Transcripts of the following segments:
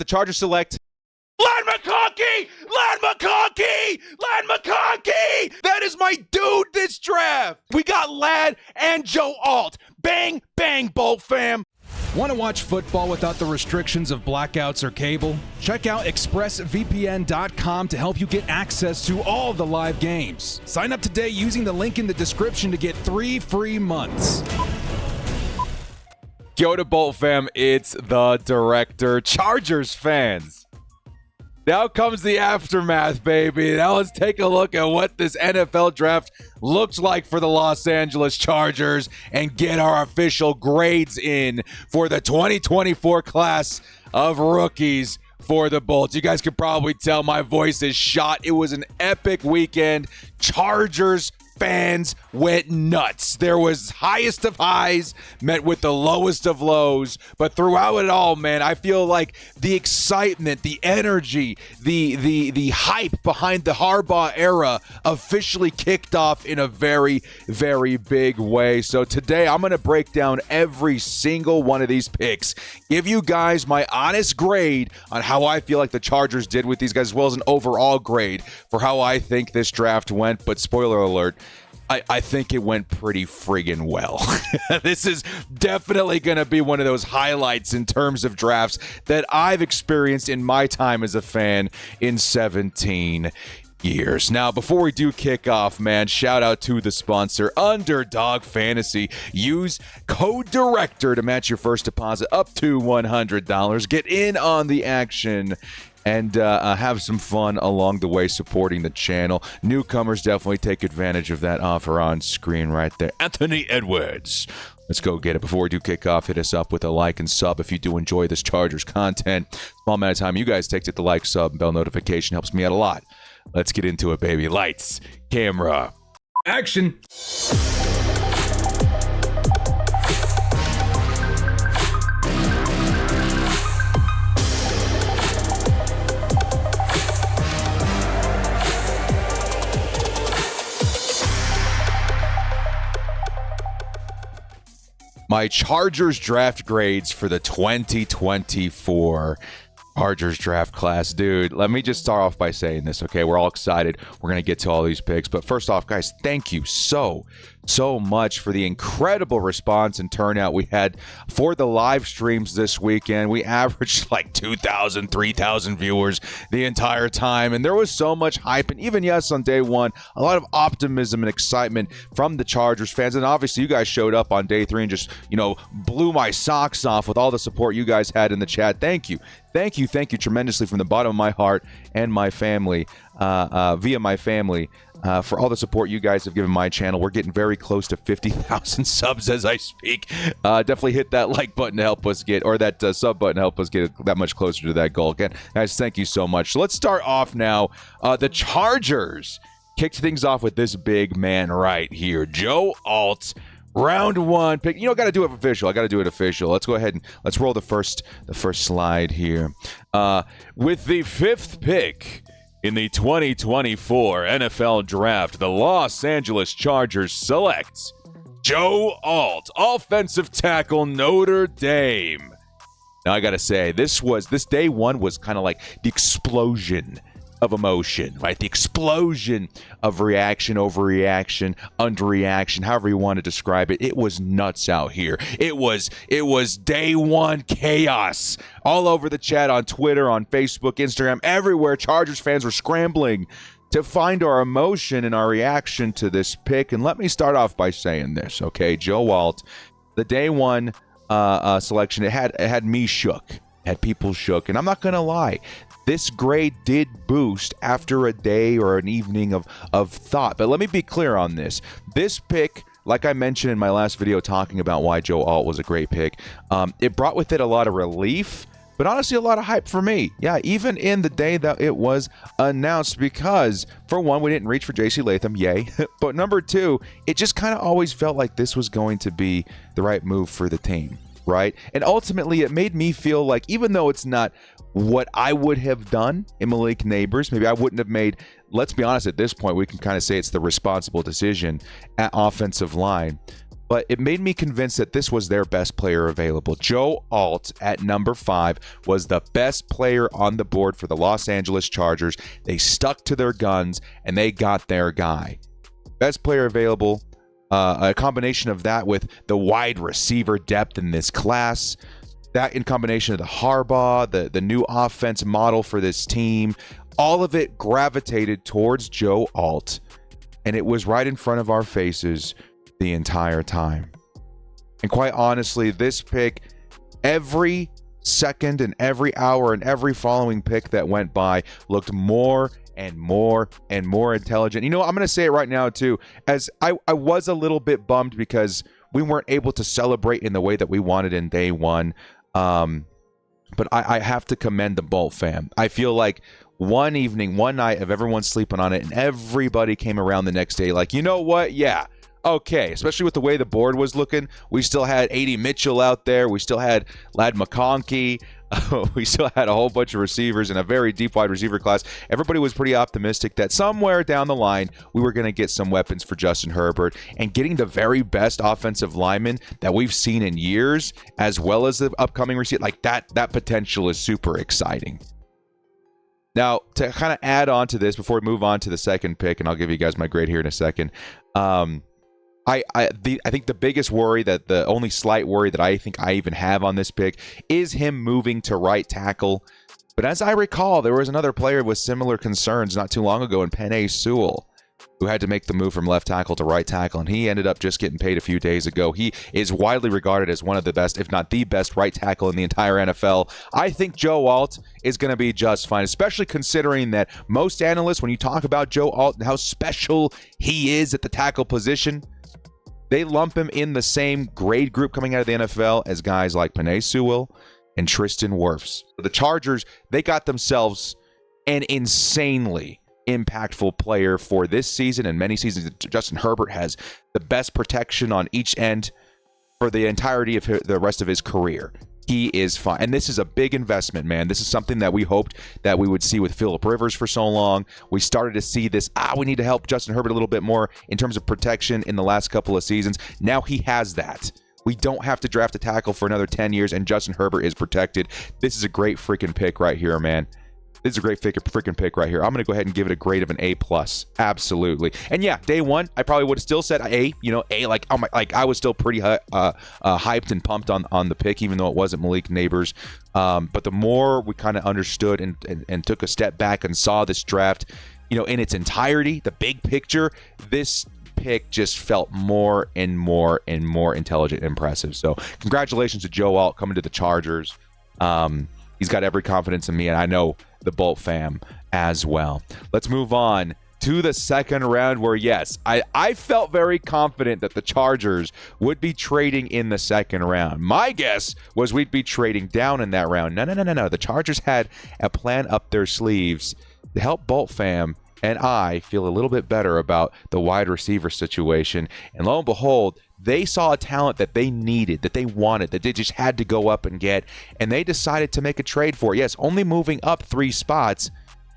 Chargers select Ladd McConkey! That is my dude this draft. We got Ladd and Joe Alt. Bang, bang, Bolt fam. Want to watch football without the restrictions of blackouts or cable? Check out expressvpn.com to help you get access to all the live games. Sign up today using the link in the description to get 3 free months. Yo to Bolt fam, it's the director. Chargers fans. Now comes the aftermath, baby. Now let's take a look at what this NFL draft looks like for the Los Angeles Chargers and get our official grades in for the 2024 class of rookies for the Bolts. You guys can probably tell my voice is shot. It was an epic weekend. Chargers fans went nuts. There was highest of highs met with the lowest of lows, but throughout it all, man, I feel like the excitement, the energy, the hype behind the Harbaugh era officially kicked off in a very, very big way. So today I'm going to break down every single one of these picks, give you guys my honest grade on how I feel like the Chargers did with these guys, as well as an overall grade for how I think this draft went. But spoiler alert, I think it went pretty friggin' well. This is definitely going to be one of those highlights in terms of drafts that I've experienced in my time as a fan in 17 years. Now, before we do kick off, man, shout out to the sponsor, Underdog Fantasy. Use code DIRECTOR to match your first deposit up to $100. Get in on the action and have some fun along the way supporting the channel. Newcomers definitely take advantage of that offer on screen right there. Anthony Edwards. Let's go get it. Before we do kick off, hit us up with a like and sub if you do enjoy this Chargers content. Small amount of time you guys take to hit the like, sub, and bell notification. Helps me out a lot. Let's get into it, baby. Lights, camera, action. My Chargers draft grades for the 2024 Chargers draft class. Dude, let me just start off by saying this, okay? We're all excited. We're going to get to all these picks. But first off, guys, thank you so much for the incredible response and turnout we had for the live streams this weekend. We averaged like 2,000, 3,000 viewers the entire time, and there was so much hype. And even, yes, on day one, a lot of optimism and excitement from the Chargers fans. And obviously, you guys showed up on day three and just, blew my socks off with all the support you guys had in the chat. Thank you. Thank you tremendously from the bottom of my heart and my family, via my family, for all the support you guys have given my channel. We're getting very close to 50,000 subs as I speak. Definitely hit that like button to help us get, or that sub button to help us get that much closer to that goal. Again, guys, thank you so much. So let's start off now. The Chargers kicked things off with this big man right here, Joe Alt. Round one pick. Got to do it official. I got to do it official. Let's go ahead and let's roll the first slide here. With the 5th pick in the 2024 NFL Draft, the Los Angeles Chargers select Joe Alt, offensive tackle, Notre Dame. Now I got to say, this day one was kind of like the explosion of emotion, right? The explosion of reaction, overreaction, underreaction, however you want to describe it. It was nuts out here. It was day one chaos all over the chat, on Twitter, on Facebook, Instagram, everywhere. Chargers fans were scrambling to find our emotion and our reaction to this pick. And let me start off by saying this, okay? Joe Alt, the day one selection, it had me shook. Had people shook. And I'm not going to lie, this grade did boost after a day or an evening of thought. But let me be clear on this. This pick, like I mentioned in my last video talking about why Joe Alt was a great pick, it brought with it a lot of relief, but honestly a lot of hype for me. Yeah, even in the day that it was announced, because for one, we didn't reach for JC Latham, yay. But number two, it just kind of always felt like this was going to be the right move for the team, right? And ultimately it made me feel like, even though it's not what I would have done in Malik Neighbors, maybe I wouldn't have made, let's be honest, at this point we can kind of say it's the responsible decision at offensive line. but it made me convinced that this was their best player available. Joe Alt at number 5 was the best player on the board for the Los Angeles Chargers. They stuck to their guns, and they got their guy. Best player available, a combination of that with the wide receiver depth in this class, that in combination of the Harbaugh, the new offense model for this team, all of it gravitated towards Joe Alt, and it was right in front of our faces the entire time. And quite honestly, this pick, every second and every hour and every following pick that went by looked more and more and more intelligent. You know, I'm going to say it right now too, as I was a little bit bummed because we weren't able to celebrate in the way that we wanted in day one. But I have to commend the Bolt fam. I feel like one evening, one night of everyone sleeping on it, and everybody came around the next day like, you know what? Yeah. Okay, especially with the way the board was looking. We still had A.D. Mitchell out there. We still had Ladd McConkey. We still had a whole bunch of receivers in a very deep wide receiver class. Everybody was pretty optimistic that somewhere down the line, we were going to get some weapons for Justin Herbert. And getting the very best offensive lineman that we've seen in years, as well as the upcoming receiver, like that potential is super exciting. Now, to kind of add on to this before we move on to the second pick, and I'll give you guys my grade here in a second, I think the biggest worry, that the only slight worry that I think I even have on this pick is him moving to right tackle. But as I recall, there was another player with similar concerns not too long ago in Penei Sewell, who had to make the move from left tackle to right tackle, and he ended up just getting paid a few days ago. He is widely regarded as one of the best, if not the best, right tackle in the entire NFL. I think Joe Alt is going to be just fine, especially considering that most analysts, when you talk about Joe Alt and how special he is at the tackle position, they lump him in the same grade group coming out of the NFL as guys like Penei Sewell and Tristan Wirfs. The Chargers, they got themselves an insanely impactful player for this season and many seasons. Justin Herbert has the best protection on each end for the entirety of the rest of his career. He is fine. And this is a big investment, man. This is something that we hoped that we would see with Phillip Rivers for so long. We started to see this, we need to help Justin Herbert a little bit more in terms of protection in the last couple of seasons. Now he has that. We don't have to draft a tackle for another 10 years, and Justin Herbert is protected. This is a great freaking pick right here, man. This is a great freaking pick right here. I'm going to go ahead and give it a grade of an A+. Absolutely. And yeah, day one, I probably would have still said A, like, oh my, like I was still pretty hyped and pumped on the pick, even though it wasn't Malik Neighbors. But the more we kind of understood and took a step back and saw this draft, in its entirety, the big picture, this pick just felt more and more and more intelligent and impressive. So congratulations to Joe Alt coming to the Chargers. He's got every confidence in me, and I know the Bolt fam as well. Let's move on to the second round where, yes, I felt very confident that the Chargers would be trading in the second round. My guess was we'd be trading down in that round. No. The Chargers had a plan up their sleeves to help Bolt fam and I feel a little bit better about the wide receiver situation. And lo and behold, they saw a talent that they needed, that they wanted, that they just had to go up and get, and they decided to make a trade for it. Yes, only moving up 3 spots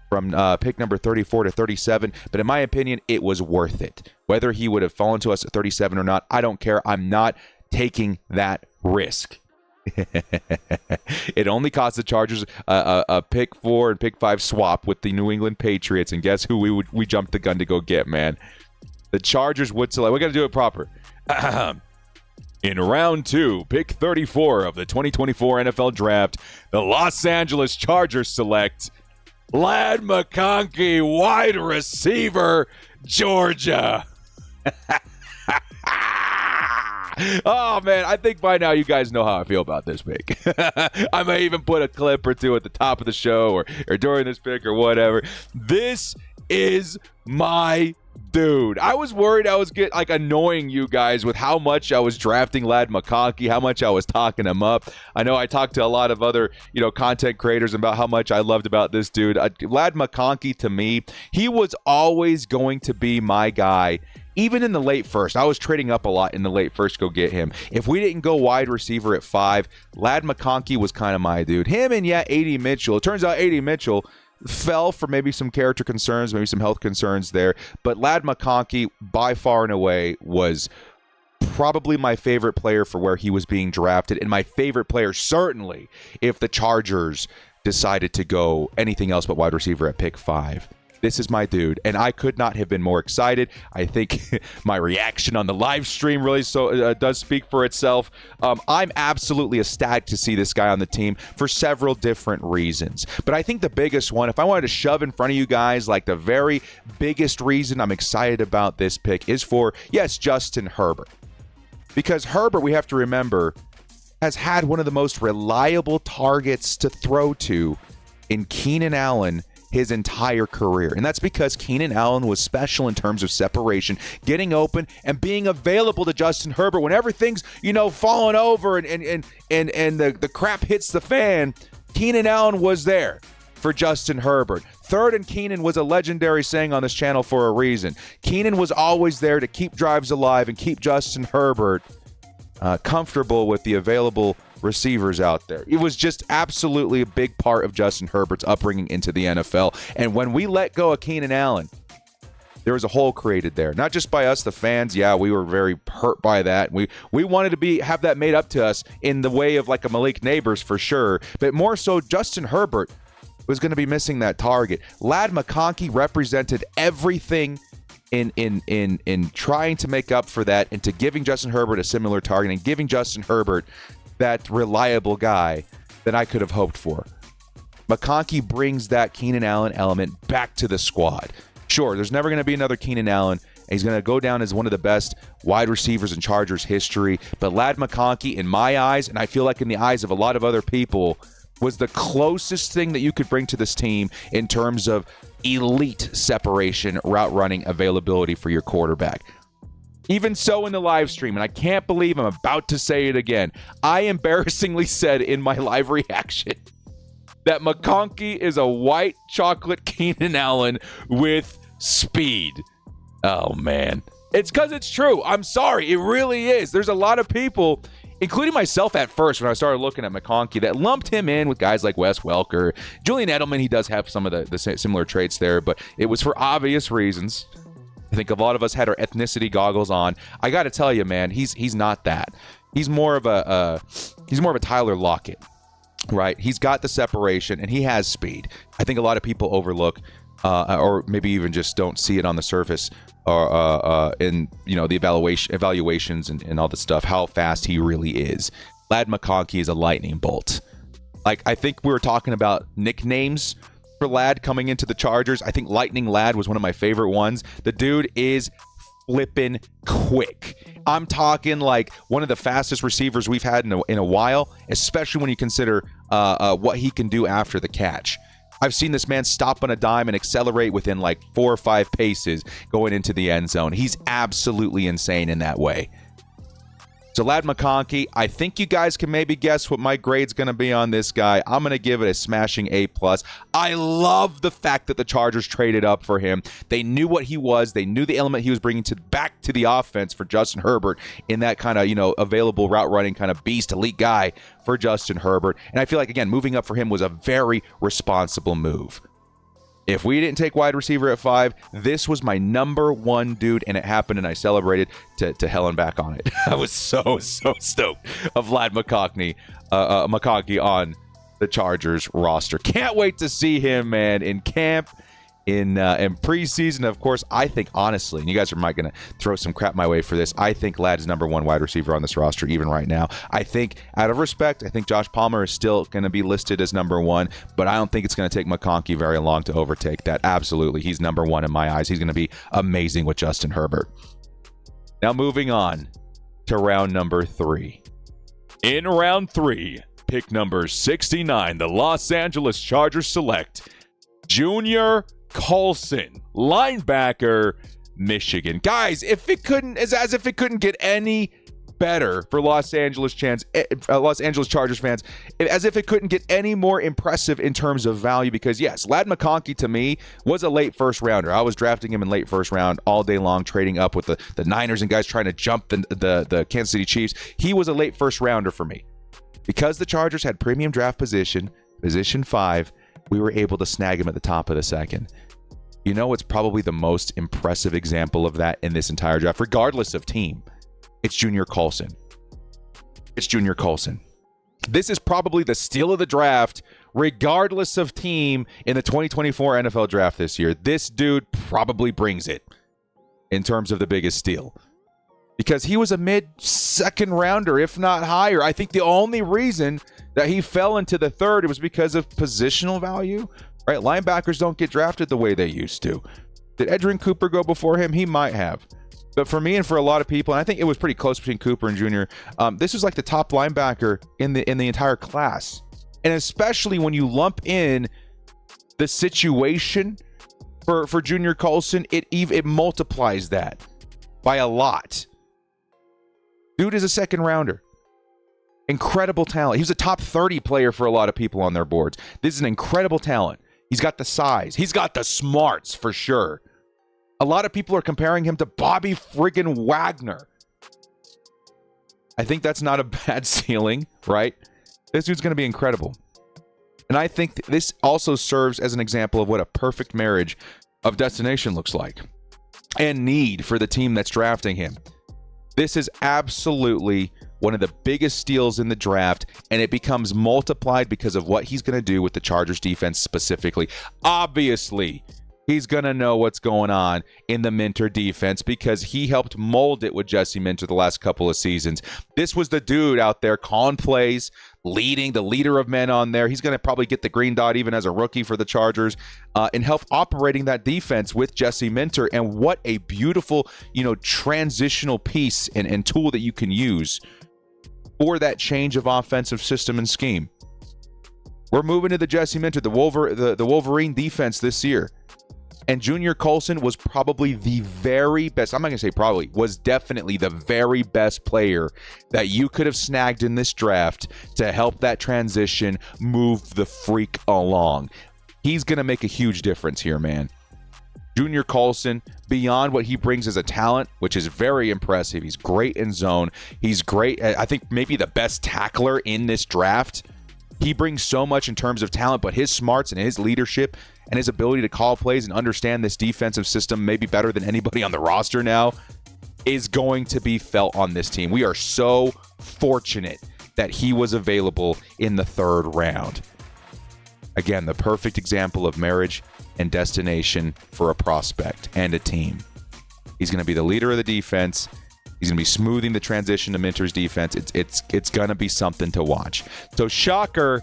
from pick number 34 to 37, but in my opinion, it was worth it. Whether he would have fallen to us at 37 or not, I don't care. I'm not taking that risk. It only cost the Chargers a pick 4 and pick 5 swap with the New England Patriots, and guess who we jumped the gun to go get, man? The Chargers would select. We got to do it proper. In round 2, pick 34 of the 2024 NFL Draft, the Los Angeles Chargers select Ladd McConkey, wide receiver, Georgia. Oh, man, I think by now you guys know how I feel about this pick. I may even put a clip or two at the top of the show or during this pick or whatever. This is my dude. I was worried I was annoying you guys with how much I was drafting Ladd McConkey, how much I was talking him up. I know I talked to a lot of other, content creators about how much I loved about this dude. Ladd McConkey, to me, he was always going to be my guy. Even in the late first, I was trading up a lot in the late first to go get him. If we didn't go wide receiver at 5, Ladd McConkey was kind of my dude. Him and, A.D. Mitchell. It turns out A.D. Mitchell fell for maybe some character concerns, maybe some health concerns there. But Ladd McConkey, by far and away, was probably my favorite player for where he was being drafted, and my favorite player certainly if the Chargers decided to go anything else but wide receiver at pick 5. This is my dude, and I could not have been more excited. I think my reaction on the live stream really does speak for itself. I'm absolutely ecstatic to see this guy on the team for several different reasons. But I think the biggest one, if I wanted to shove in front of you guys, like the very biggest reason I'm excited about this pick is for, yes, Justin Herbert. Because Herbert, we have to remember, has had one of the most reliable targets to throw to in Keenan Allen his entire career. And that's because Keenan Allen was special in terms of separation, getting open and being available to Justin Herbert when everything's, falling over and the crap hits the fan. Keenan Allen was there for Justin Herbert. Third and Keenan was a legendary saying on this channel for a reason. Keenan was always there to keep drives alive and keep Justin Herbert comfortable with the available receivers out there. It was just absolutely a big part of Justin Herbert's upbringing into the NFL. And when we let go of Keenan Allen, there was a hole created there. Not just by us, the fans. Yeah, we were very hurt by that. We wanted to have that made up to us in the way of like a Malik Neighbors for sure. But more so, Justin Herbert was going to be missing that target. Ladd McConkey represented everything in trying to make up for that and to giving Justin Herbert a similar target and giving Justin Herbert that reliable guy that I could have hoped for. McConkey brings that Keenan Allen element back to the squad. Sure, there's never going to be another Keenan Allen, and he's going to go down as one of the best wide receivers in Chargers history, but Ladd McConkey, in my eyes, and I feel like in the eyes of a lot of other people, was the closest thing that you could bring to this team in terms of elite separation, route running, availability for your quarterback. Even so in the live stream, and I can't believe I'm about to say it again, I embarrassingly said in my live reaction that McConkey is a white chocolate Keenan Allen with speed. Oh, man. It's because it's true. I'm sorry. It really is. There's a lot of people, including myself at first when I started looking at McConkey, that lumped him in with guys like Wes Welker. Julian Edelman, he does have some of the similar traits there, but it was for obvious reasons. I think a lot of us had our ethnicity goggles on. I got to tell you, man, he's not that. He's more of a Tyler Lockett, right? He's got the separation and he has speed. I think a lot of people overlook, or maybe even just don't see it on the surface, or in the evaluations and all the stuff, how fast he really is. Ladd McConkey is a lightning bolt. Like, I think we were talking about nicknames for Ladd coming into the Chargers. I think Lightning Ladd was one of my favorite ones. The dude is flipping quick. I'm talking like one of the fastest receivers we've had in a while, especially when you consider what he can do after the catch. I've seen this man stop on a dime and accelerate within like 4 or 5 paces going into the end zone. He's absolutely insane in that way. So Ladd McConkey, I think you guys can maybe guess what my grade's going to be on this guy. I'm going to give it a smashing A+. I love the fact that the Chargers traded up for him. They knew what he was. They knew the element he was bringing back to the offense for Justin Herbert in that kind of, available route running kind of beast, elite guy for Justin Herbert. And I feel like, again, moving up for him was a very responsible move. If we didn't take wide receiver at 5, this was my number 1 dude, and it happened, and I celebrated to hell and back on it. I was so stoked of Ladd McConkey on the Chargers roster. Can't wait to see him, man, in camp, in preseason. Of course, I think, honestly, and you guys are going to throw some crap my way for this, I think Ladd is number 1 wide receiver on this roster even right now. I think, out of respect, I think Josh Palmer is still going to be listed as number 1, but I don't think it's going to take McConkey very long to overtake that. Absolutely, he's number 1 in my eyes. He's going to be amazing with Justin Herbert. Now moving on to round number 3. In round 3, pick number 69, the Los Angeles Chargers select Junior Coulson, linebacker, Michigan. Guys, if it couldn't get any better for Los Angeles Chargers fans, as if it couldn't get any more impressive in terms of value, because yes, Ladd McConkey to me was a late first rounder. I was drafting him in late first round all day long, trading up with the Niners and guys trying to jump the Kansas City Chiefs. He was a late first rounder for me. Because the Chargers had premium draft position 5, we were able to snag him at the top of the second. You know what's probably the most impressive example of that in this entire draft, regardless of team? It's Junior Coulson. It's Junior Coulson. This is probably the steal of the draft, regardless of team in the 2024 NFL draft this year. This dude probably brings it in terms of the biggest steal. Because he was a mid-second rounder, if not higher. I think the only reason that he fell into the third was because of positional value. Right? Linebackers don't get drafted the way they used to. Did Edgerrin Cooper go before him? He might have. But for me and for a lot of people, and I think it was pretty close between Cooper and Junior, this was like the top linebacker in the entire class. And especially when you lump in the situation for Junior Coulson, it multiplies that by a lot. Dude is a second rounder. Incredible talent. He was a top 30 player for a lot of people on their boards. This is an incredible talent. He's got the size. He's got the smarts for sure. A lot of people are comparing him to Bobby friggin' Wagner. I think that's not a bad ceiling, right? This dude's going to be incredible. And I think this also serves as an example of what a perfect marriage of destination looks like and need for the team that's drafting him. This is absolutely one of the biggest steals in the draft, and it becomes multiplied because of what he's going to do with the Chargers defense specifically. Obviously, he's going to know what's going on in the Minter defense because he helped mold it with Jesse Minter the last couple of seasons. This was the dude out there calling plays, leading, the leader of men on there. He's going to probably get the green dot even as a rookie for the Chargers and help operating that defense with Jesse Minter. And what a beautiful, transitional piece and tool that you can use for that change of offensive system and scheme. We're moving to the Jesse Minter, the Wolverine defense this year. And Junior Coulson was probably the very best, I'm not going to say probably, was definitely the very best player that you could have snagged in this draft to help that transition move the freak along. He's going to make a huge difference here, man. Junior Coulson, beyond what he brings as a talent, which is very impressive. He's great in zone. He's great, I think maybe the best tackler in this draft. He brings so much in terms of talent, but his smarts and his leadership and his ability to call plays and understand this defensive system maybe better than anybody on the roster now is going to be felt on this team. We are so fortunate that he was available in the third round. Again, the perfect example of marriage and destination for a prospect and a team. He's going to be the leader of the defense. He's going to be smoothing the transition to Minter's defense. It's going to be something to watch. So, shocker,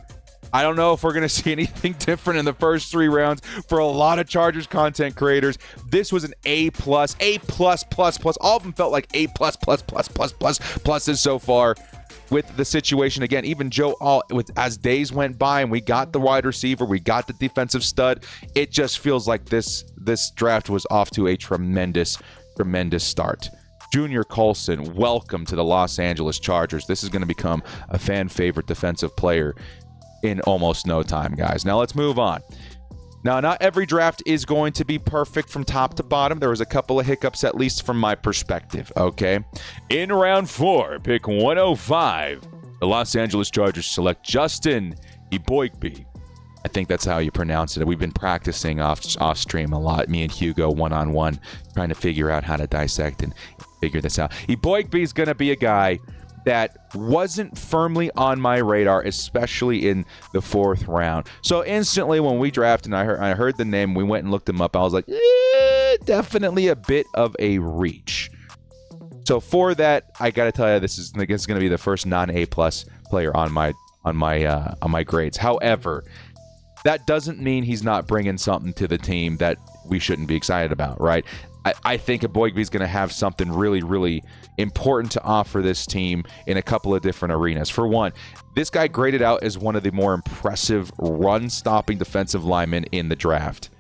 I don't know if we're going to see anything different in the first three rounds for a lot of Chargers content creators. This was an A+, A++++. All of them felt like A++++++ pluses so far with the situation. Again, even Joe, as days went by and we got the wide receiver, we got the defensive stud, it just feels like this draft was off to a tremendous start. Junior Coulson, welcome to the Los Angeles Chargers. This is going to become a fan favorite defensive player in almost no time, guys. Now let's move on. Now, not every draft is going to be perfect from top to bottom. There was a couple of hiccups, at least from my perspective, okay? In round 4, pick 105, the Los Angeles Chargers select Justin Eboigbe. I think that's how you pronounce it. We've been practicing off stream a lot, me and Hugo one-on-one, trying to figure out how to dissect and figure this out. Eboigbe is going to be a guy that wasn't firmly on my radar, especially in the 4th round. So instantly when we drafted and I heard the name, we went and looked him up. I was like, definitely a bit of a reach. So for that, I got to tell you, this is going to be the first non-A+ player on my grades. However, that doesn't mean he's not bringing something to the team that we shouldn't be excited about, right? I think Eboigbe is going to have something really, really important to offer this team in a couple of different arenas. For one, this guy graded out as one of the more impressive run-stopping defensive linemen in the draft.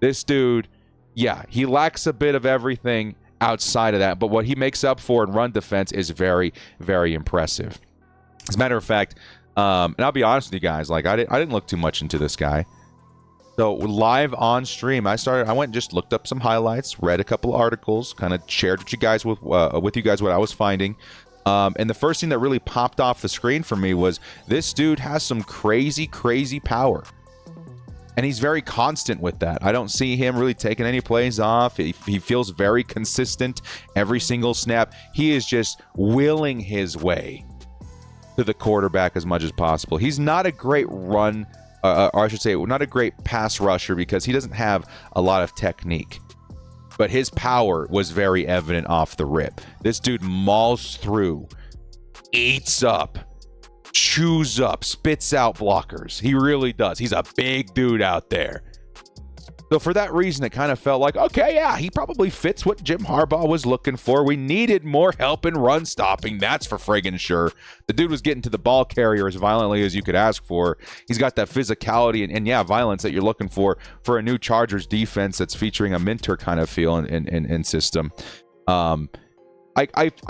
This dude, yeah, he lacks a bit of everything outside of that, but what he makes up for in run defense is very, very impressive. As a matter of fact, and I'll be honest with you guys, like I didn't look too much into this guy. So live on stream, I went and just looked up some highlights, read a couple articles, kind of shared with you guys what I was finding. And the first thing that really popped off the screen for me was this dude has some crazy, crazy power. And he's very constant with that. I don't see him really taking any plays off. He feels very consistent every single snap. He is just willing his way to the quarterback as much as possible. He's not a great run, or I should say, not a great pass rusher because he doesn't have a lot of technique. But his power was very evident off the rip. This dude mauls through, eats up, chews up, spits out blockers. He really does. He's a big dude out there. So for that reason, it kind of felt like, okay, yeah, he probably fits what Jim Harbaugh was looking for. We needed more help in run stopping. That's for friggin' sure. The dude was getting to the ball carrier as violently as you could ask for. He's got that physicality and yeah, violence that you're looking for a new Chargers defense that's featuring a Minter kind of feel and system. I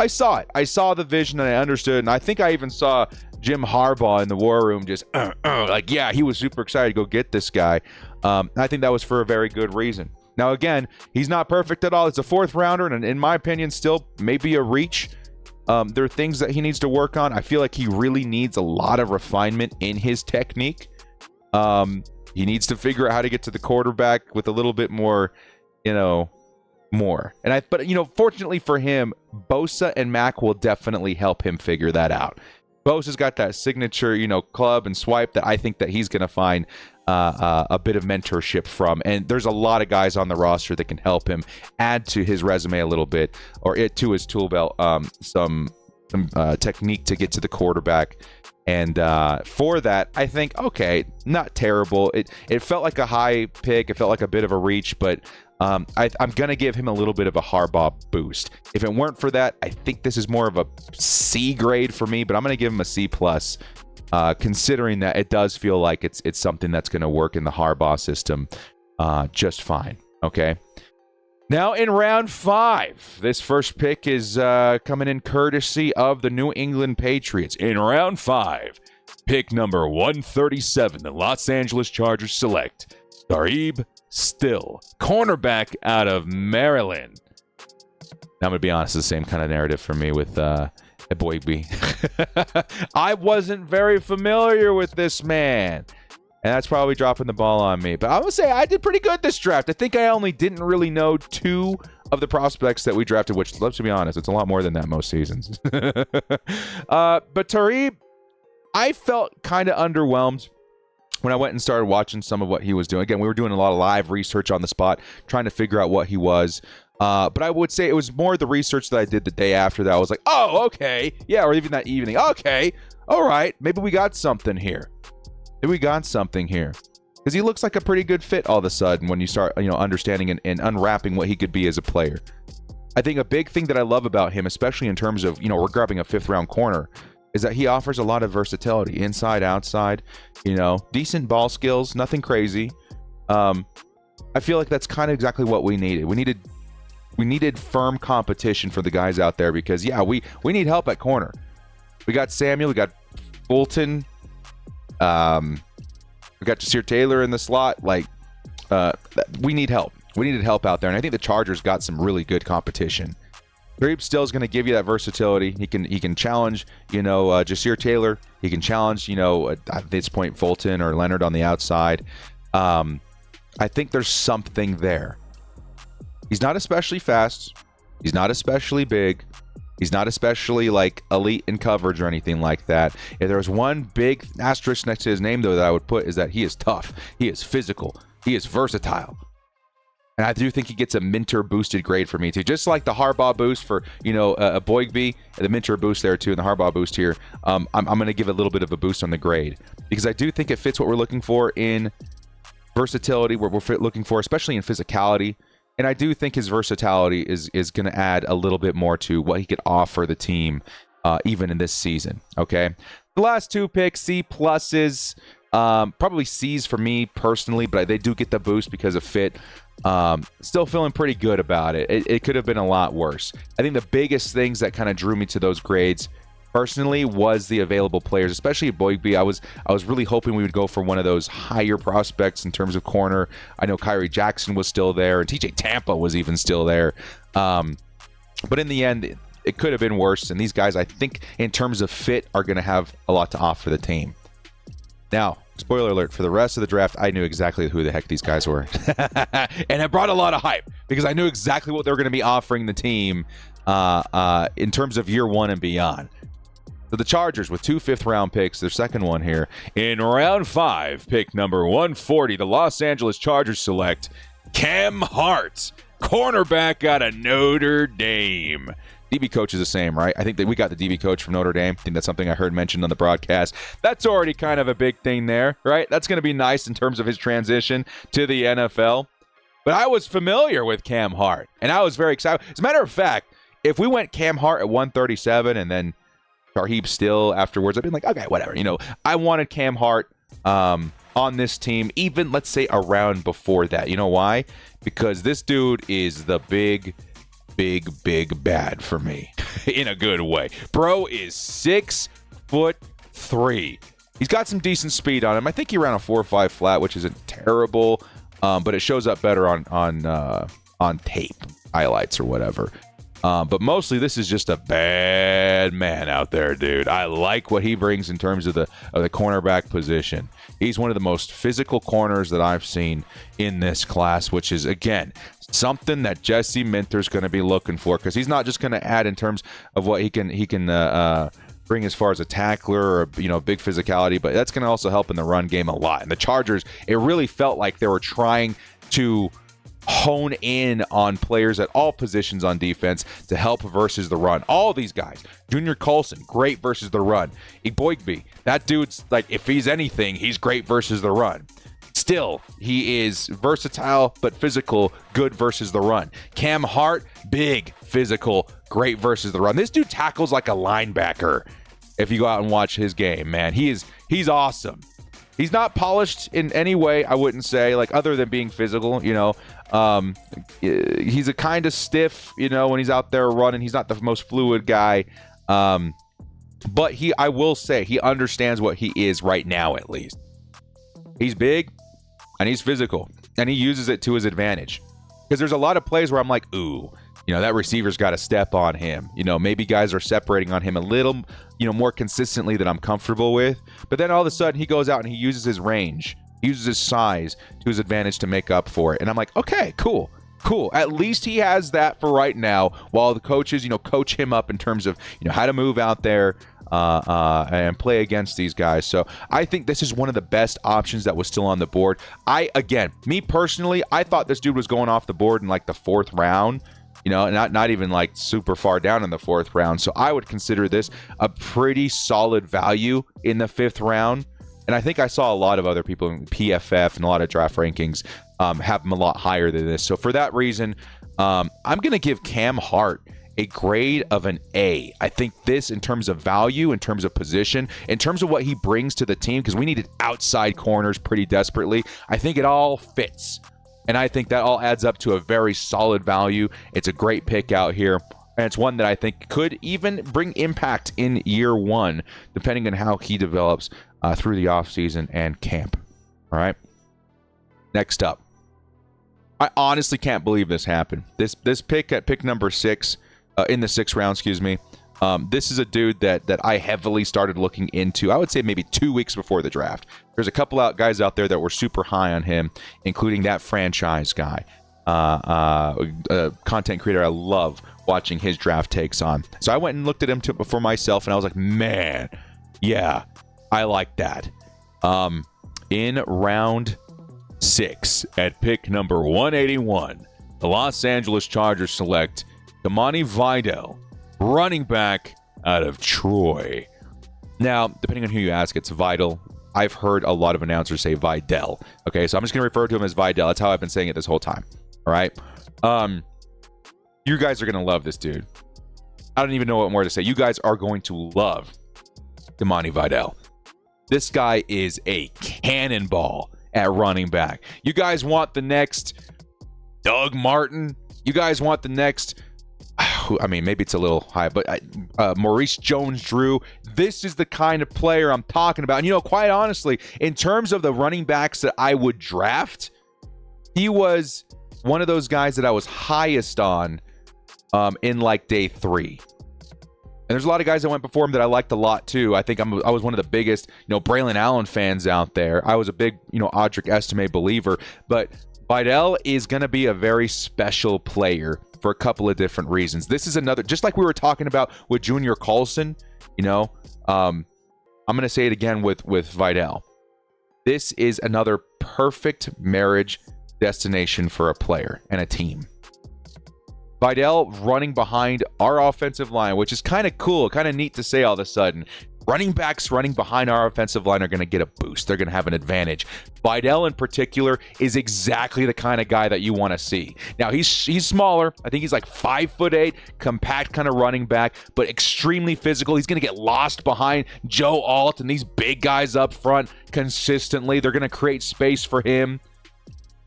saw it. I saw the vision and I understood. And I think I even saw Jim Harbaugh in the war room just like, yeah, he was super excited to go get this guy. I think that was for a very good reason. Now, again, he's not perfect at all. It's a fourth rounder, and in my opinion, still maybe a reach. There are things that he needs to work on. I feel like he really needs a lot of refinement in his technique. He needs to figure out how to get to the quarterback with a little bit more, more. But fortunately for him, Bosa and Mac will definitely help him figure that out. Bosa's got that signature, club and swipe that I think that he's going to find a bit of mentorship from. And there's a lot of guys on the roster that can help him add to his resume a little bit, or to his tool belt, some technique to get to the quarterback. And for that, I think, okay, not terrible. It felt like a high pick. It felt like a bit of a reach, but I'm going to give him a little bit of a Harbaugh boost. If it weren't for that, I think this is more of a C grade for me, but I'm going to give him a C+, considering that it does feel like it's something that's going to work in the Harbaugh system just fine. Okay. Now in round 5, this first pick is coming in courtesy of the New England Patriots. In round 5, pick number 137, the Los Angeles Chargers select Darib Still, cornerback out of Maryland. Now, I'm going to be honest, it's the same kind of narrative for me with Boygby. I wasn't very familiar with this man, and that's probably dropping the ball on me. But I would say I did pretty good this draft. I think I only didn't really know 2 of the prospects that we drafted, which, let's be honest, it's a lot more than that most seasons. But Darib, I felt kind of underwhelmed when I went and started watching some of what he was doing. Again, we were doing a lot of live research on the spot, trying to figure out what he was. But I would say it was more the research that I did the day after that. I was like, oh, okay. Yeah, or even that evening. Okay. All right. Maybe we got something here. Because he looks like a pretty good fit all of a sudden when you start, understanding and unwrapping what he could be as a player. I think a big thing that I love about him, especially in terms of, we're grabbing a 5th-round corner, is that he offers a lot of versatility, inside, outside, decent ball skills, nothing crazy. I feel like that's kind of exactly what we needed. We needed firm competition for the guys out there because, yeah, we need help at corner. We got Samuel, we got Fulton, we got Jasir Taylor in the slot. We need help. We needed help out there, and I think the Chargers got some really good competition. Darib Still is going to give you that versatility. He can challenge, Jasir Taylor. He can challenge, at this point, Fulton or Leonard on the outside. I think there's something there. He's not especially fast. He's not especially big. He's not especially elite in coverage or anything like that. If there was one big asterisk next to his name, though, that I would put is that he is tough. He is physical. He is versatile. And I do think he gets a Minter boosted grade for me too. Just like the Harbaugh boost for, a Boygby, the Minter boost there too, and the Harbaugh boost here. I'm going to give a little bit of a boost on the grade because I do think it fits what we're looking for in versatility, what we're looking for, especially in physicality. And I do think his versatility is going to add a little bit more to what he could offer the team, even in this season. Okay. The last 2 picks, C pluses, probably C's for me personally, but they do get the boost because of fit. Still feeling pretty good about it. It could have been a lot worse. I think the biggest things that kind of drew me to those grades personally was the available players, especially at Boygby. I was really hoping we would go for one of those higher prospects in terms of corner. I know Kyrie Jackson was still there, and TJ Tampa was even still there. But in the end, it could have been worse. And these guys, I think, in terms of fit, are going to have a lot to offer the team. Now, spoiler alert, for the rest of the draft, I knew exactly who the heck these guys were. And it brought a lot of hype because I knew exactly what they were going to be offering the team in terms of year one and beyond. So the Chargers with 2 fifth-round picks, their second one here. In round 5, pick number 140, the Los Angeles Chargers select Cam Hart, cornerback out of Notre Dame. DB coach is the same, right? I think that we got the DB coach from Notre Dame. I think that's something I heard mentioned on the broadcast. That's already kind of a big thing there, right? That's going to be nice in terms of his transition to the NFL. But I was familiar with Cam Hart, and I was very excited. As a matter of fact, if we went Cam Hart at 137 and then Tarheeb still afterwards, I'd been like, okay, whatever. I wanted Cam Hart on this team, even, let's say, a round before that. You know why? Because this dude is the big bad for me in a good way. Bro is 6'3". He's got some decent speed on him. I think he ran a 4.5 flat, which isn't terrible, but it shows up better on tape, highlights or whatever. But mostly this is just a bad man out there, dude. I like what he brings in terms of the cornerback position. He's one of the most physical corners that I've seen in this class, which is, again, something that Jesse Minter's going to be looking for, because he's not just going to add in terms of what he can bring as far as a tackler or big physicality, but that's going to also help in the run game a lot. And the Chargers, it really felt like they were trying to hone in on players at all positions on defense to help versus the run. All these guys. Junior Coulson, great versus the run. Igboigbe, that dude's like, if he's anything, he's great versus the run. Still, he is versatile but physical, good versus the run. Cam Hart, big, physical, great versus the run. This dude tackles like a linebacker. If you go out and watch his game, man, he's awesome. He's not polished in any way, I wouldn't say, like, other than being physical, he's a kind of stiff, when he's out there running. He's not the most fluid guy. But I will say, he understands what he is right now, at least. He's big and he's physical, and he uses it to his advantage. Because there's a lot of plays where I'm like, ooh, that receiver's got to step on him. Maybe guys are separating on him a little, more consistently than I'm comfortable with. But then all of a sudden he goes out and he uses his range. He uses his size to his advantage to make up for it. And I'm like, okay, cool. At least he has that for right now, while the coaches, coach him up in terms of, how to move out there and play against these guys. So I think this is one of the best options that was still on the board. Me personally, I thought this dude was going off the board in like the 4th round. Not even like super far down in the 4th round. So I would consider this a pretty solid value in the 5th round. And I think I saw a lot of other people in PFF and a lot of draft rankings have him a lot higher than this. So for that reason, I'm going to give Cam Hart a grade of an A. I think this, in terms of value, in terms of position, in terms of what he brings to the team, because we needed outside corners pretty desperately, I think it all fits. And I think that all adds up to a very solid value. It's a great pick out here. And it's one that I think could even bring impact in year one, depending on how he develops through the offseason and camp. All right. Next up. I honestly can't believe this happened. This pick at pick number 6, in the 6th round, excuse me. This is a dude that I heavily started looking into, I would say maybe 2 weeks before the draft. There's a couple guys out there that were super high on him, including that franchise guy, a content creator I love watching his draft takes on. So I went and looked at him for myself, and I was like, man, yeah, I like that. In round 6 at pick number 181, the Los Angeles Chargers select Deanii Videl, running back out of Troy. Now, depending on who you ask, it's Videl. I've heard a lot of announcers say Videl. Okay, so I'm just going to refer to him as Videl. That's how I've been saying it this whole time. All right? You guys are going to love this dude. I don't even know what more to say. You guys are going to love Deanii Videl. This guy is a cannonball at running back. You guys want the next Doug Martin? You guys want the next... I mean, maybe it's a little high, but Maurice Jones-Drew. This is the kind of player I'm talking about. And, quite honestly, in terms of the running backs that I would draft, he was one of those guys that I was highest on in like day 3. And there's a lot of guys that went before him that I liked a lot too. I think I was one of the biggest, Braylon Allen fans out there. I was a big, Audric Estime believer. But Videl is going to be a very special player for a couple of different reasons. This is another, just like we were talking about with Junior Coulson, I'm going to say it again with Videl. This is another perfect marriage destination for a player and a team. Videl running behind our offensive line, which is kind of cool, kind of neat to say all of a sudden. Running backs running behind our offensive line are going to get a boost. They're going to have an advantage. Videl in particular is exactly the kind of guy that you want to see. Now, he's smaller. I think he's like 5'8", compact kind of running back, but extremely physical. He's going to get lost behind Joe Alt and these big guys up front consistently. They're going to create space for him.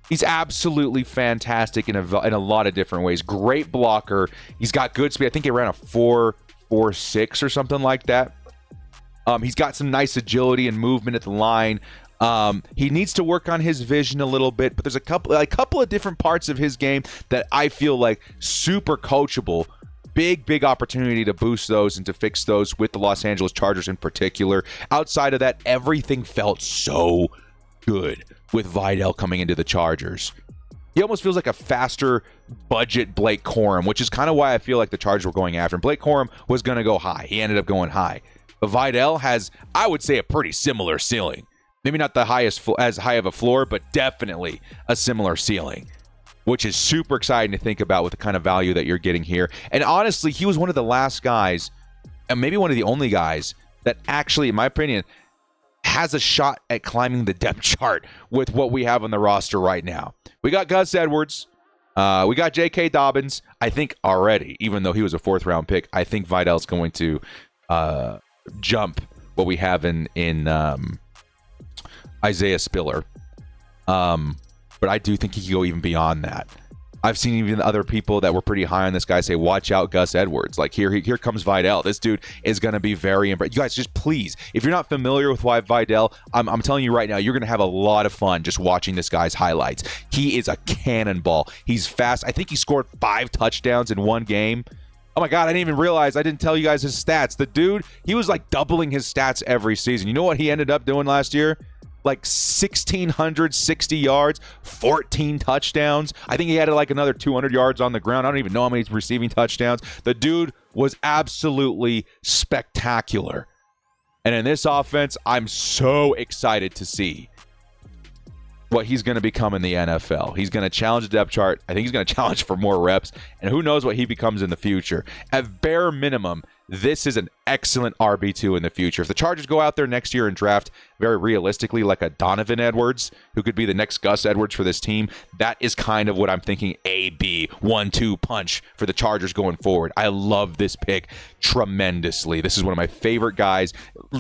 He's absolutely fantastic in a lot of different ways. Great blocker. He's got good speed. I think he ran a 4.46 or something like that. He's got some nice agility and movement at the line. He needs to work on his vision a little bit, but there's a couple of different parts of his game that I feel like super coachable. Big opportunity to boost those and to fix those with the Los Angeles Chargers in particular. Outside of that, everything felt so good with Videl coming into the Chargers. He almost feels like a faster budget Blake Corum, which is kind of why I feel like the Chargers were going after him. Blake Corum was going to go high. He ended up going high. But Videl has, I would say, a pretty similar ceiling. Maybe not the highest, as high of a floor, but definitely a similar ceiling, which is super exciting to think about with the kind of value that you're getting here. And honestly, he was one of the last guys, and maybe one of the only guys, that actually, in my opinion, has a shot at climbing the depth chart with what we have on the roster right now. We got Gus Edwards. We got J.K. Dobbins. I think already, even though he was a 4th-round pick, I think Videl's going to jump what we have in Isaiah Spiller. But I do think he could go even beyond that. I've seen even other people that were pretty high on this guy say, watch out, Gus Edwards. Like, here comes Videl. This dude is going to be very impressive. You guys, just please, if you're not familiar with why Videl, I'm telling you right now, you're going to have a lot of fun just watching this guy's highlights. He is a cannonball. He's fast. I think he scored 5 touchdowns in one game. Oh my God, I didn't even realize. I didn't tell you guys his stats. The dude, he was like doubling his stats every season. You know what he ended up doing last year? Like 1,660 yards, 14 touchdowns. I think he added like another 200 yards on the ground. I don't even know how many receiving touchdowns. The dude was absolutely spectacular. And in this offense, I'm so excited to see what he's going to become in the NFL. He's going to challenge the depth chart. I think he's going to challenge for more reps. And who knows what he becomes in the future. At bare minimum, this is an excellent RB2 in the future. If the Chargers go out there next year and draft very realistically like a Donovan Edwards, who could be the next Gus Edwards for this team, that is kind of what I'm thinking A-B 1-2 punch for the Chargers going forward. I love this pick tremendously. This is one of my favorite guys.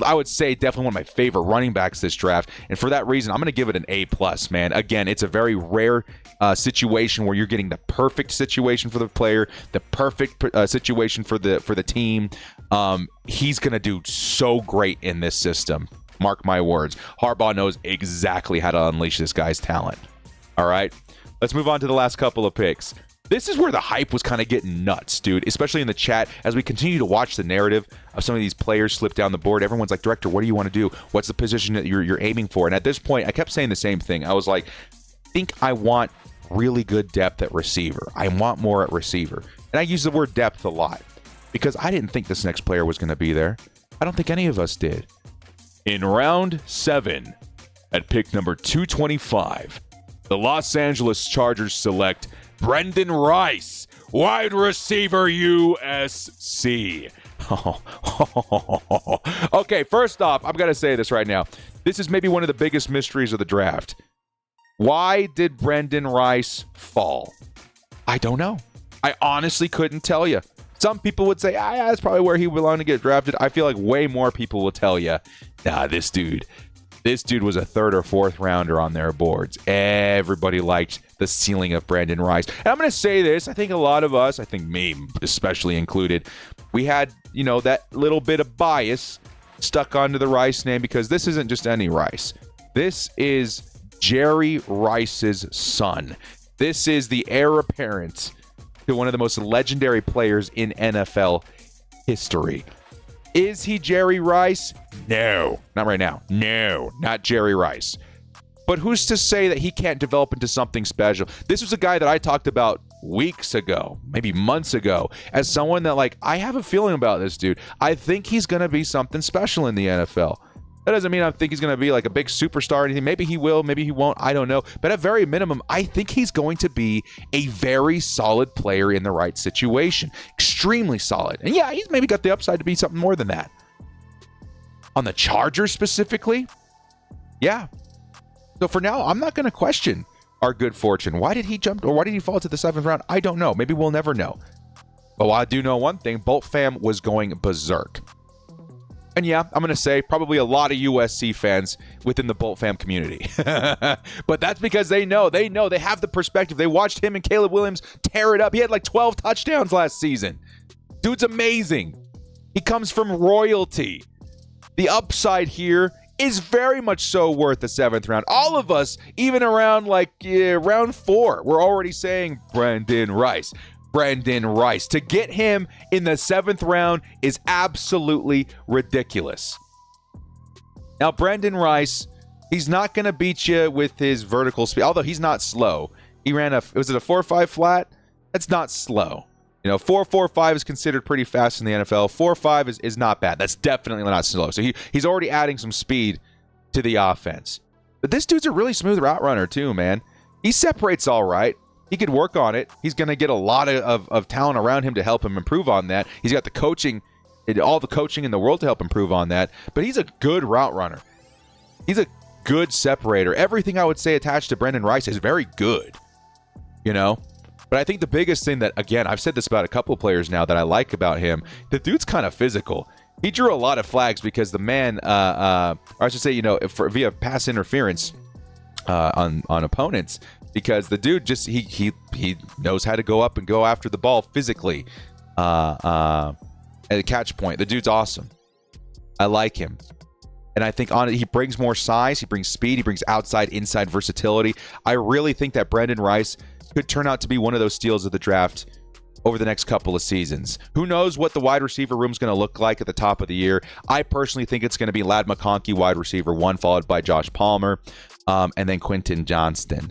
I would say definitely one of my favorite running backs this draft. And for that reason, I'm going to give it an A+, man. Again, it's a very rare situation where you're getting the perfect situation for the player, the perfect situation for the team. He's going to do so great in this system. Mark my words. Harbaugh knows exactly how to unleash this guy's talent. All right, let's move on to the last couple of picks. This is where the hype was kind of getting nuts, dude, especially in the chat. As we continue to watch the narrative of some of these players slip down the board, everyone's like, Director, what do you want to do? What's the position that you're aiming for? And at this point, I kept saying the same thing. I was like, I think I want really good depth at receiver. I want more at receiver. And I use the word depth a lot because I didn't think this next player was going to be there. I don't think any of us did. In round 7, at pick number 225, the Los Angeles Chargers select Brendan Rice, wide receiver USC. Okay, first off, I'm going to say this right now. This is maybe one of the biggest mysteries of the draft. Why did Brendan Rice fall? I don't know. I honestly couldn't tell you. Some people would say, that's probably where he belonged to get drafted. I feel like way more people will tell you, this dude was a 3rd or 4th rounder on their boards. Everybody liked the ceiling of Brendan Rice. And I'm going to say this. I think a lot of us, I think me especially included, we had, that little bit of bias stuck onto the Rice name because this isn't just any Rice. This is Jerry Rice's son. This is the heir apparent to one of the most legendary players in NFL history. Is he Jerry Rice? No, not right now. No, not Jerry Rice. But who's to say that he can't develop into something special? This was a guy that I talked about weeks ago, maybe months ago, as someone that, like, I have a feeling about this dude. I think he's going to be something special in the NFL. That doesn't mean I think he's going to be like a big superstar or anything. Maybe he will, maybe he won't. I don't know. But at very minimum, I think he's going to be a very solid player in the right situation. Extremely solid. And yeah, he's maybe got the upside to be something more than that. On the Chargers specifically, yeah. So for now, I'm not going to question our good fortune. Why did he jump, or why did he fall to the 7th round? I don't know. Maybe we'll never know. But I do know one thing. Bolt fam was going berserk. And yeah, I'm going to say probably a lot of USC fans within the Bolt fam community. But that's because they know, they have the perspective. They watched him and Caleb Williams tear it up. He had like 12 touchdowns last season. Dude's amazing. He comes from royalty. The upside here is very much so worth the 7th round. All of us, even around round 4, we're already saying Brandon Rice. To get him in the 7th round is absolutely ridiculous. Now, Brandon Rice, he's not going to beat you with his vertical speed, although he's not slow. He ran was it a 4.5 flat? That's not slow. 4.45 is considered pretty fast in the NFL. 4.5 is not bad. That's definitely not slow. So he's already adding some speed to the offense. But this dude's a really smooth route runner too, man. He separates all right. He could work on it. He's going to get a lot of talent around him to help him improve on that. He's got the coaching, all the coaching in the world to help improve on that. But he's a good route runner. He's a good separator. Everything I would say attached to Brandon Rice is very good, But I think the biggest thing that, again, I've said this about a couple of players now that I like about him, the dude's kind of physical. He drew a lot of flags because the man, or I should say, via pass interference on opponents, because the dude just, he knows how to go up and go after the ball physically at a catch point. The dude's awesome. I like him. And I think on it, he brings more size, he brings speed, he brings outside, inside versatility. I really think that Brandon Rice could turn out to be one of those steals of the draft over the next couple of seasons. Who knows what the wide receiver room is going to look like at the top of the year? I personally think it's going to be Ladd McConkey, wide receiver 1, followed by Josh Palmer, and then Quentin Johnston.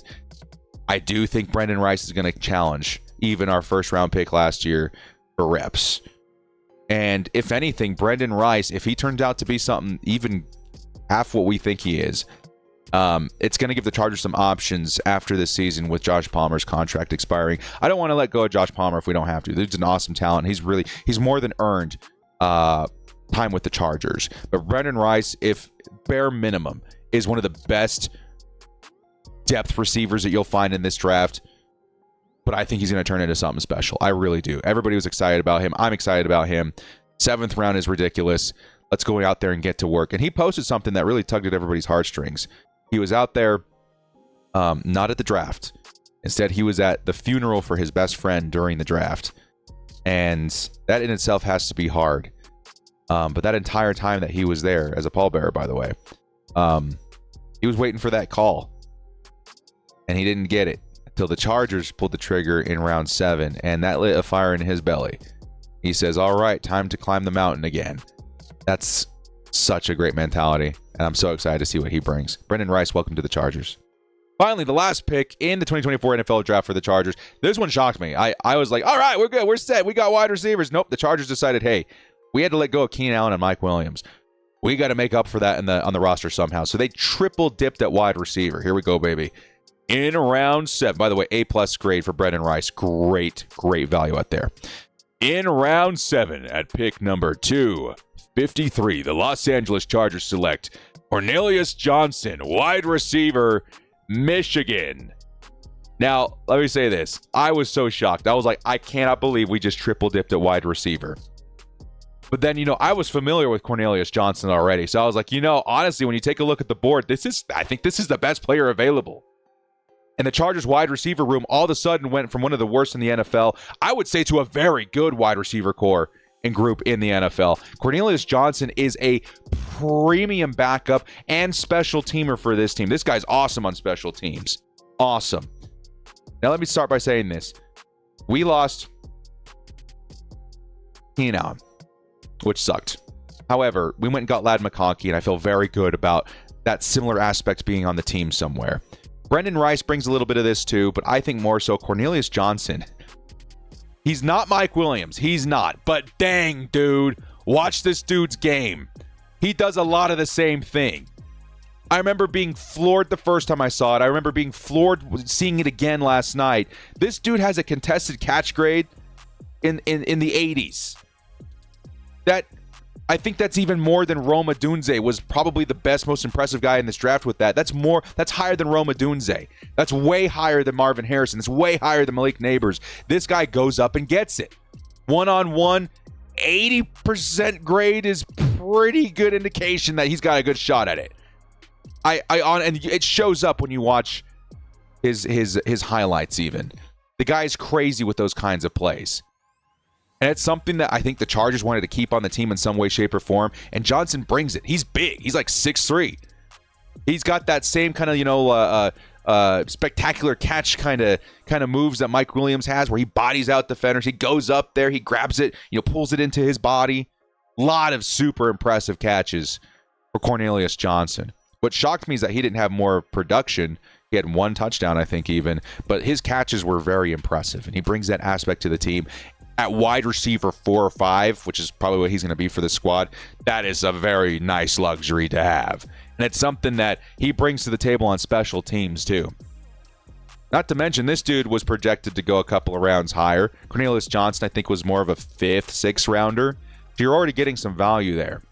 I do think Brandon Rice is going to challenge even our first-round pick last year for reps. And if anything, Brandon Rice, if he turns out to be something even half what we think he is, it's going to give the Chargers some options after this season with Josh Palmer's contract expiring. I don't want to let go of Josh Palmer if we don't have to. He's an awesome talent. He's more than earned time with the Chargers. But Brandon Rice, if bare minimum, is one of the best depth receivers that you'll find in this draft. But I think he's going to turn into something special. I really do. Everybody was excited about him. I'm excited about him. 7th round is ridiculous. Let's go out there and get to work. And he posted something that really tugged at everybody's heartstrings. He was out there, not at the draft. Instead, he was at the funeral for his best friend during the draft. And that in itself has to be hard. But that entire time that he was there, as a pallbearer, by the way, he was waiting for that call. And he didn't get it until the Chargers pulled the trigger in round 7. And that lit a fire in his belly. He says, all right, time to climb the mountain again. That's such a great mentality. And I'm so excited to see what he brings. Brandon Rice, welcome to the Chargers. Finally, the last pick in the 2024 NFL draft for the Chargers. This one shocked me. I was like, all right, we're good. We're set. We got wide receivers. Nope. The Chargers decided, hey, we had to let go of Keenan Allen and Mike Williams. We got to make up for that on the roster somehow. So they triple dipped at wide receiver. Here we go, baby. In round 7. By the way, A+ grade for Brandon Rice. Great value out there. In round 7 at pick number 253, the Los Angeles Chargers select Cornelius Johnson, wide receiver, Michigan. Now, let me say this. I was so shocked. I was like, I cannot believe we just triple dipped at wide receiver. But then, I was familiar with Cornelius Johnson already. So I was like, honestly, when you take a look at the board, I think this is the best player available. And the Chargers wide receiver room all of a sudden went from one of the worst in the NFL, I would say, to a very good wide receiver core and group in the NFL. Cornelius Johnson is a premium backup and special teamer for this team. This guy's awesome on special teams. Awesome. Now let me start by saying this. We lost Keenan Allen. which sucked. However, we went and got Ladd McConkey, and I feel very good about that similar aspect being on the team somewhere. Brendan Rice brings a little bit of this too, but I think more so Cornelius Johnson. He's not Mike Williams. He's not. But dang, dude, watch this dude's game. He does a lot of the same thing. I remember being floored the first time I saw it. I remember being floored seeing it again last night. This dude has a contested catch grade in the 80s. I think that's even more than Rome Odunze was probably the best, most impressive guy in this draft with that. That's higher than Rome Odunze. That's way higher than Marvin Harrison. It's way higher than Malik Neighbors. This guy goes up and gets it. One-on-one, 80% grade is pretty good indication that he's got a good shot at it. And it shows up when you watch his highlights even. The guy is crazy with those kinds of plays. And it's something that I think the Chargers wanted to keep on the team in some way, shape, or form. And Johnson brings it. He's big. He's like 6'3". He's got that same kind of, spectacular catch kind of moves that Mike Williams has, where he bodies out defenders. He goes up there, he grabs it, pulls it into his body. A lot of super impressive catches for Cornelius Johnson. What shocked me is that he didn't have more production. He had one touchdown, I think, even. But his catches were very impressive, and he brings that aspect to the team. At wide receiver 4 or 5, which is probably what he's going to be for the squad, that is a very nice luxury to have. And it's something that he brings to the table on special teams, too. Not to mention, this dude was projected to go a couple of rounds higher. Cornelius Johnson, I think, was more of a 5th, 6th rounder. So you're already getting some value there.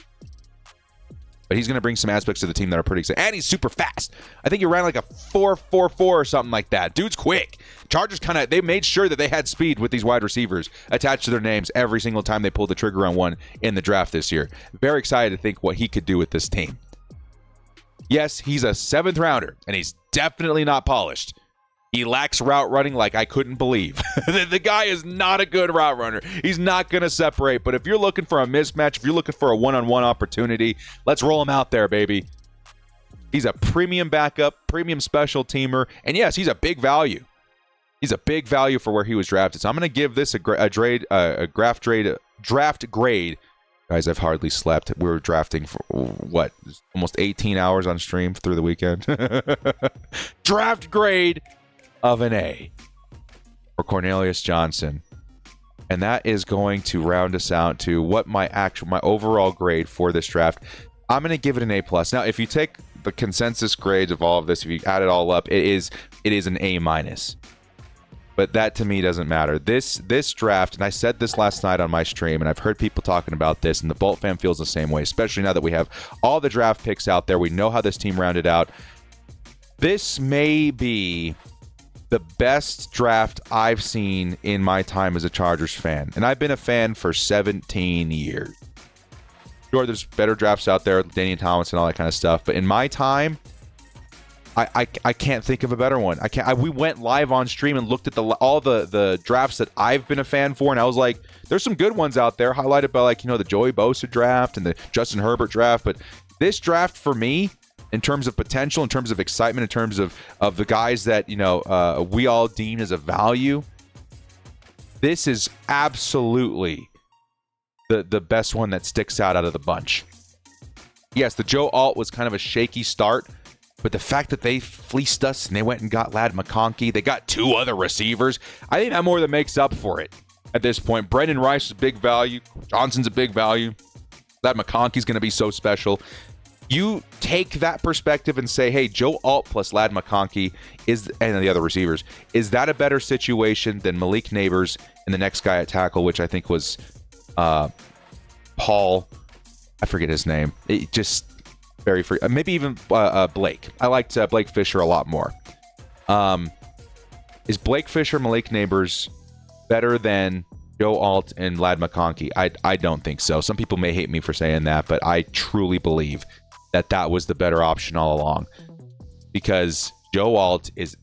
But he's going to bring some aspects to the team that are pretty exciting. And he's super fast. I think he ran like a 4.44 or something like that. Dude's quick. Chargers they made sure that they had speed with these wide receivers attached to their names every single time they pulled the trigger on one in the draft this year. Very excited to think what he could do with this team. Yes, he's a 7th rounder, and he's definitely not polished. He lacks route running like I couldn't believe. The guy is not a good route runner. He's not going to separate. But if you're looking for a mismatch, if you're looking for a one-on-one opportunity, let's roll him out there, baby. He's a premium backup, premium special teamer. And yes, he's a big value. He's a big value for where he was drafted. So I'm going to give this a draft grade. Guys, I've hardly slept. We were drafting for, almost 18 hours on stream through the weekend. Draft grade of an A for Cornelius Johnson. And that is going to round us out to what my overall grade for this draft. I'm going to give it an A+. Now, if you take the consensus grades of all of this, if you add it all up, it is an A-. But that to me doesn't matter. This draft, and I said this last night on my stream, and I've heard people talking about this, and the Bolt fan feels the same way, especially now that we have all the draft picks out there. We know how this team rounded out. This may be the best draft I've seen in my time as a Chargers fan. And I've been a fan for 17 years. Sure, there's better drafts out there, Deanii Thomas and all that kind of stuff. But in my time, I can't think of a better one. We went live on stream and looked at all the drafts that I've been a fan for, and I was like, there's some good ones out there, highlighted by the Joey Bosa draft and the Justin Herbert draft. But this draft for me, in terms of potential, in terms of excitement, in terms of the guys that we all deem as a value, this is absolutely the best one that sticks out of the bunch. Yes, the Joe Alt was kind of a shaky start. But the fact that they fleeced us and they went and got Ladd McConkey, they got 2 other receivers, I think that more than makes up for it at this point. Brendan Rice is a big value. Johnson's a big value. Ladd McConkey's going to be so special. You take that perspective and say, hey, Joe Alt plus Ladd McConkey and the other receivers, is that a better situation than Malik Neighbors and the next guy at tackle, which I think was Paul, I forget his name. It just... very free. Maybe even Blake. I liked Blake Fisher a lot more. Is Blake Fisher, Malik Neighbors better than Joe Alt and Ladd McConkey? I don't think so. Some people may hate me for saying that, but I truly believe that was the better option all along. Because Joe Alt is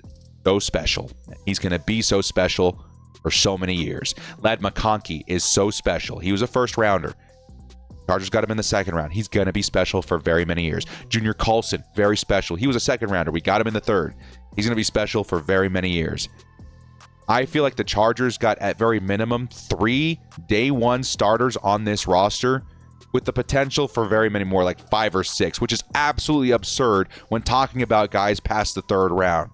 so special. He's going to be so special for so many years. Ladd McConkey is so special. He was a first rounder. Chargers got him in the 2nd round. He's going to be special for very many years. Junior Coulson, very special. He was a 2nd rounder. We got him in the 3rd. He's going to be special for very many years. I feel like the Chargers got, at very minimum, 3 day 1 starters on this roster with the potential for very many more, like 5 or 6, which is absolutely absurd when talking about guys past the 3rd round.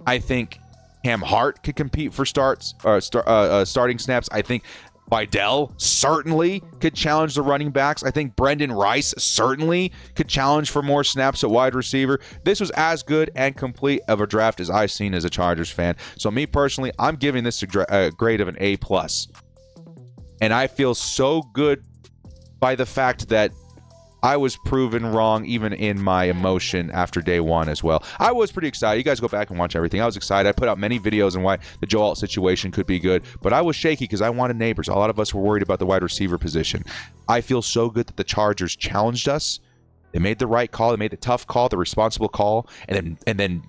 I think Hart could compete for starting snaps. I think Videl certainly could challenge the running backs. I think Brendan Rice certainly could challenge for more snaps at wide receiver. This was as good and complete of a draft as I've seen as a Chargers fan. So me personally, I'm giving this a grade of an A+. And I feel so good by the fact that I was proven wrong even in my emotion after day 1 as well. I was pretty excited. You guys go back and watch everything. I was excited. I put out many videos on why the Joe Alt situation could be good, but I was shaky because I wanted neighbors. A lot of us were worried about the wide receiver position. I feel so good that the Chargers challenged us. They made the right call. They made the tough call, the responsible call, and then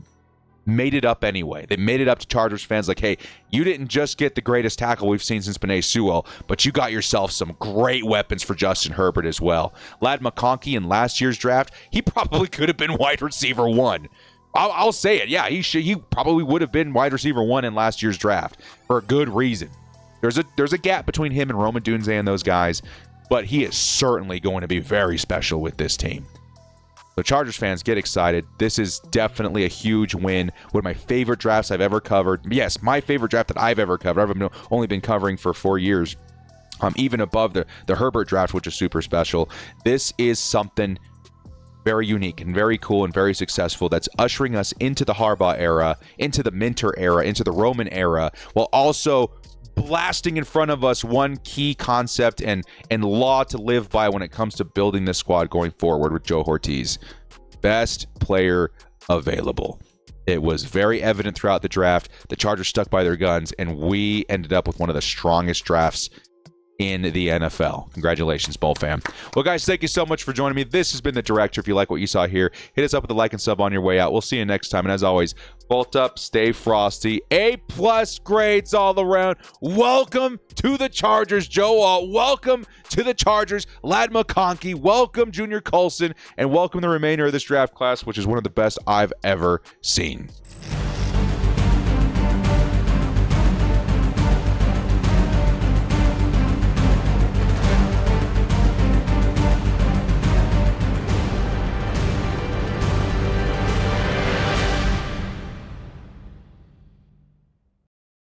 made it up anyway. They made it up to Chargers fans like, hey, you didn't just get the greatest tackle we've seen since Penei Sewell, but you got yourself some great weapons for Justin Herbert as well. Ladd McConkey in last year's draft, he probably could have been wide receiver 1. I'll say it. Yeah, he probably would have been wide receiver 1 in last year's draft for a good reason. There's a gap between him and Rome Odunze and those guys, but he is certainly going to be very special with this team. So Chargers fans, get excited. This is definitely a huge win. One of my favorite drafts I've ever covered. Yes, my favorite draft that I've ever covered. I've only been covering for 4 years. Even above the Herbert draft, which is super special. This is something very unique and very cool and very successful that's ushering us into the Harbaugh era, into the Minter era, into the Roman era, while also blasting in front of us one key concept and law to live by when it comes to building this squad going forward with Joe Ortiz. Best player available. It was very evident throughout the draft. The Chargers stuck by their guns, and we ended up with one of the strongest drafts in the NFL. Congratulations, Bowl fam. Well, guys, thank you so much for joining me. This has been The Director. If you like what you saw here, hit us up with a like and sub on your way out. We'll see you next time. And as always, bolt up, stay frosty. A+ grades all around. Welcome to the Chargers, Joe Alt. Welcome to the Chargers, Ladd McConkey. Welcome, Junior Coulson. And welcome the remainder of this draft class, which is one of the best I've ever seen.